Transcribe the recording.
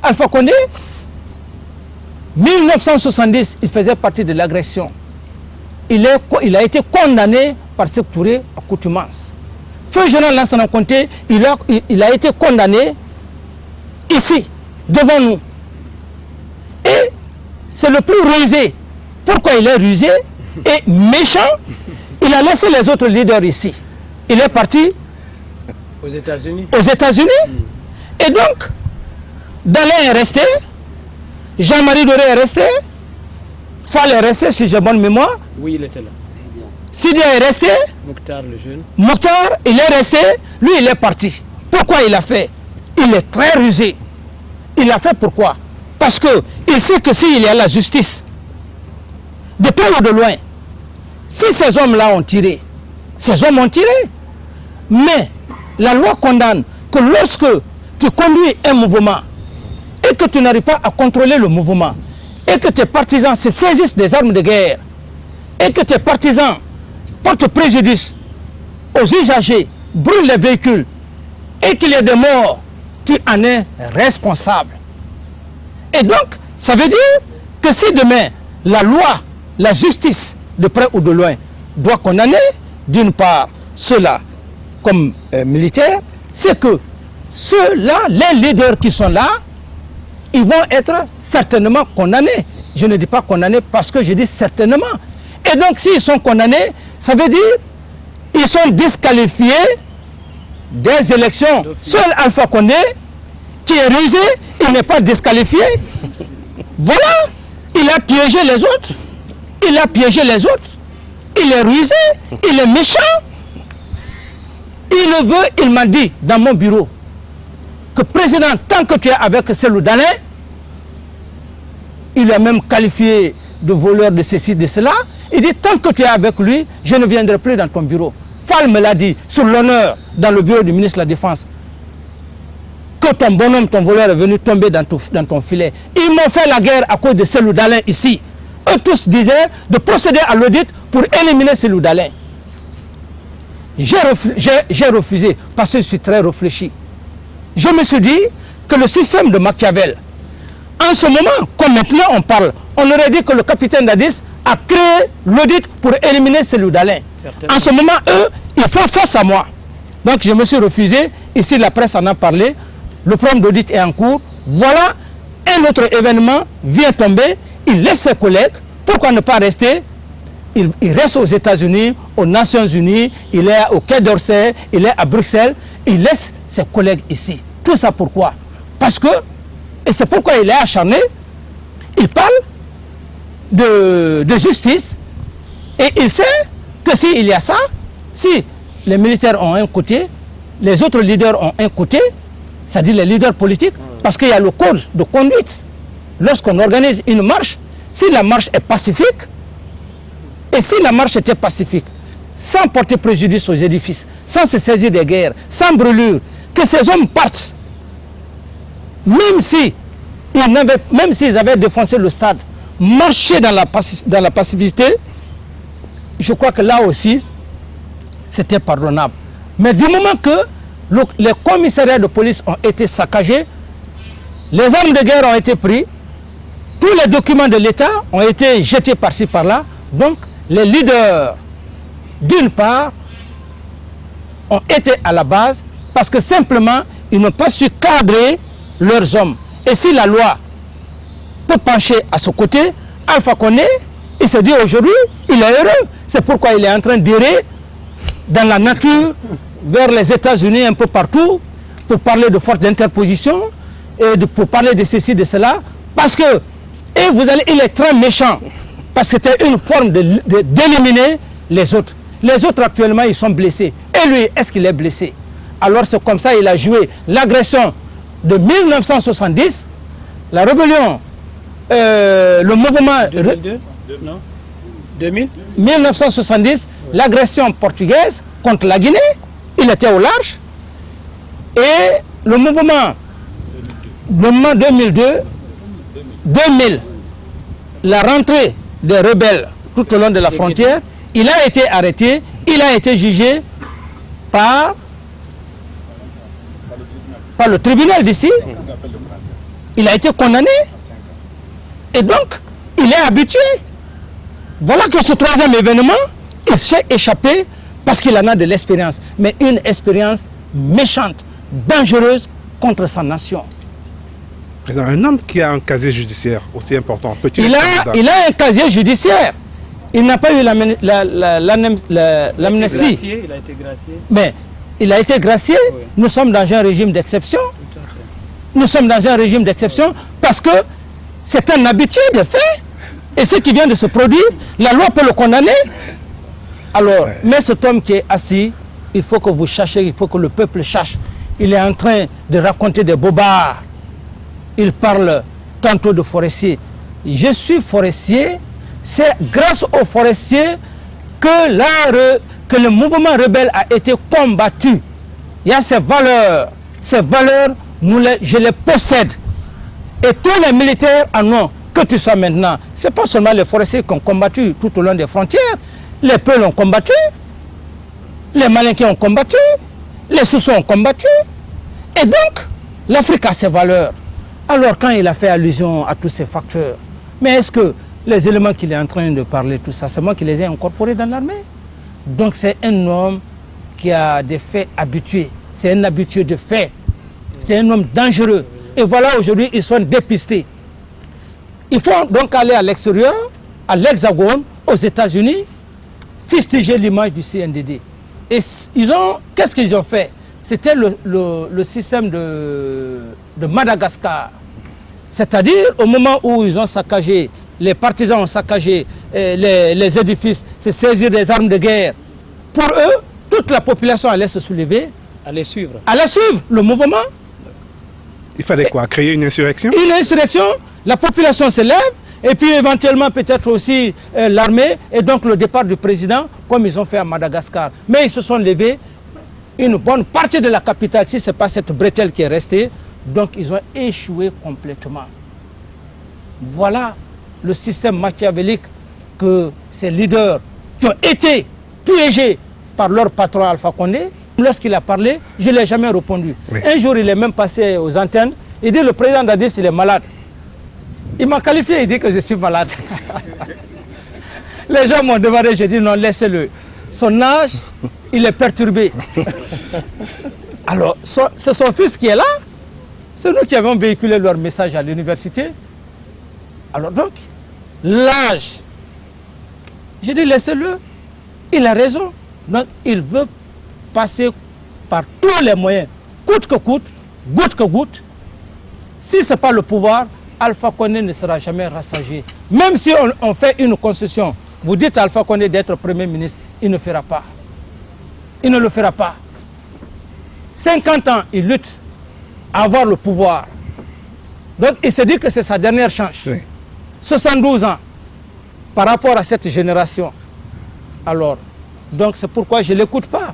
Alpha Condé, 1970, il faisait partie de l'agression. Il a été condamné par Sékou Touré à contumace. Feu Général Lansana Conté, il a été condamné ici, devant nous. Et c'est le plus rusé. Pourquoi il est rusé et méchant? Il a laissé les autres leaders ici. Il est parti aux États-Unis. Et donc, Dalin est resté, Jean-Marie Doré est resté, Fall est resté, si j'ai bonne mémoire. Oui, il était là. Sidia est resté. Mokhtar, le jeune. Mokhtar, il est resté. Lui, il est parti. Pourquoi il a fait? Il est très rusé. Il a fait pourquoi? Parce qu'il sait que s'il y a la justice, de près ou de loin, si ces hommes-là ont tiré, ces hommes ont tiré. Mais la loi condamne que lorsque tu conduis un mouvement et que tu n'arrives pas à contrôler le mouvement et que tes partisans se saisissent des armes de guerre et que tes partisans portent préjudice aux usagers, brûlent les véhicules et qu'il y ait des morts, tu en es responsable. Et donc, ça veut dire que si demain, la loi, la justice, de près ou de loin, doit condamner, d'une part, ceux-là comme militaires, c'est que ceux-là, les leaders qui sont là, ils vont être certainement condamnés. Je ne dis pas condamnés parce que je dis certainement. Et donc, s'ils sont condamnés, ça veut dire qu'ils sont disqualifiés des élections. Seul Alpha Condé, qui est rusé, il n'est pas disqualifié. Voilà, il a piégé les autres. Il a piégé les autres. Il est rusé, il est méchant. Il le veut, il m'a dit dans mon bureau que président, tant que tu es avec Cellou Dalein, il a même qualifié de voleur de ceci, de cela. Il dit, tant que tu es avec lui, je ne viendrai plus dans ton bureau. Fall me l'a dit, sur l'honneur, dans le bureau du ministre de la Défense, que ton bonhomme, ton voleur est venu tomber dans ton filet. Ils m'ont fait la guerre à cause de Cellou Dalein ici. Eux tous disaient de procéder à l'audit pour éliminer Cellou Dalein. J'ai refusé parce que je suis très réfléchi. Je me suis dit que le système de Machiavel, en ce moment, comme maintenant on parle, on aurait dit que le capitaine Dadis a créé l'audit pour éliminer Cellou Dalein. En ce moment, eux, ils font face à moi. Donc je me suis refusé. Ici, la presse en a parlé. Le programme d'audit est en cours. Voilà, un autre événement vient tomber. Il laisse ses collègues. Pourquoi ne pas rester? Il reste aux États-Unis, aux Nations Unies, il est au Quai d'Orsay, il est à Bruxelles. Il laisse ses collègues ici. Tout ça pourquoi? Parce que, et c'est pourquoi il est acharné, il parle de justice et il sait que s'il y a ça, si les militaires ont un côté, les autres leaders ont un côté, c'est-à-dire les leaders politiques, parce qu'il y a le code de conduite. Lorsqu'on organise une marche, si la marche est pacifique, et si la marche était pacifique, sans porter préjudice aux édifices, sans se saisir des guerres, sans brûlure, que ces hommes partent, même s'ils avaient défoncé le stade, marcher dans la pacificité, je crois que là aussi, c'était pardonnable. Mais du moment que les commissariats de police ont été saccagés, les armes de guerre ont été prises, tous les documents de l'État ont été jetés par-ci, par-là. Donc, les leaders, d'une part, ont été à la base parce que simplement, ils n'ont pas su cadrer leurs hommes. Et si la loi peut pencher à ce côté, Alpha Condé, il se dit aujourd'hui, il est heureux. C'est pourquoi il est en train d'errer dans la nature, vers les États-Unis, un peu partout, pour parler de force d'interposition, et pour parler de ceci, de cela, parce que, et vous allez, il est très méchant, parce que c'était une forme d'éliminer les autres. Les autres actuellement, ils sont blessés. Et lui, est-ce qu'il est blessé? Alors c'est comme ça, il a joué l'agression de 1970, la rébellion, le mouvement... 2002 non 2000 1970, l'agression portugaise contre la Guinée, il était au large. Et le mouvement 2002, 2000, la rentrée des rebelles tout au long de la frontière, il a été arrêté, il a été jugé par le tribunal d'ici, Il a été condamné. Et donc, il est habitué. Voilà que ce troisième événement, il s'est échappé parce qu'il en a de l'expérience. Mais une expérience méchante, dangereuse contre sa nation. Président, un homme qui a un casier judiciaire aussi important, peut-il Il a un casier judiciaire. Il n'a pas eu l'amnistie. Il a été gracié. Mais il a été gracié. Oui. Nous sommes dans un régime d'exception. Nous sommes dans un régime d'exception parce que c'est un habitué de fait. Et ce qui vient de se produire, la loi peut le condamner. Alors, mais cet homme qui est assis, il faut que vous cherchiez, il faut que le peuple cherche. Il est en train de raconter des bobards. Il parle tantôt de forestier. Je suis forestier. C'est grâce aux forestiers que, que le mouvement rebelle a été combattu. Il y a ces valeurs. Ces valeurs, je les possède. Et tous les militaires en ont. Que tu sois maintenant. Ce n'est pas seulement les forestiers qui ont combattu tout au long des frontières. Les Peuls ont combattu. Les Malinqués ont combattu. Les Soussons ont combattu. Et donc, l'Afrique a ses valeurs. Alors, quand il a fait allusion à tous ces facteurs, mais est-ce que les éléments qu'il est en train de parler, tout ça, c'est moi qui les ai incorporés dans l'armée? Donc, c'est un homme qui a des faits habitués. C'est un habitué de faits. C'est un homme dangereux. Et voilà, aujourd'hui, ils sont dépistés. Il faut donc aller à l'extérieur, à l'Hexagone, aux États-Unis, fustiger l'image du CNDD. Et qu'est-ce qu'ils ont fait? C'était le système de Madagascar. C'est-à-dire, au moment où ils ont saccagé, les partisans ont saccagé les édifices, se saisir des armes de guerre. Pour eux, toute la population allait se soulever. Allait suivre. Allait suivre le mouvement. Il fallait quoi? Créer une insurrection? Une insurrection, la population se lève, et puis éventuellement peut-être aussi l'armée, et donc le départ du président, comme ils ont fait à Madagascar. Mais ils se sont levés, une bonne partie de la capitale, si ce n'est pas cette bretelle qui est restée, donc ils ont échoué complètement. Voilà le système machiavélique que ces leaders qui ont été piégés par leur patron Alpha Condé. Lorsqu'il a parlé, je ne l'ai jamais répondu. Oui. Un jour, il est même passé aux antennes. Il dit, le président Dadis, il est malade. Il m'a qualifié, il dit que je suis malade. Les gens m'ont demandé, j'ai dit non, laissez-le. Son âge, il est perturbé. Alors, c'est son fils qui est là. C'est nous qui avons véhiculé leur message à l'université. Alors donc, l'âge, j'ai dit laissez-le. Il a raison. Donc, il veut passer par tous les moyens, coûte que coûte, goutte que goutte. Si ce n'est pas le pouvoir, Alpha Condé ne sera jamais rassasié. Même si on fait une concession, vous dites à Alpha Condé d'être Premier ministre, il ne fera pas. Il ne le fera pas. 50 ans, il lutte à avoir le pouvoir. Donc il se dit que c'est sa dernière chance. Oui. 72 ans par rapport à cette génération. Alors, donc c'est pourquoi je ne l'écoute pas.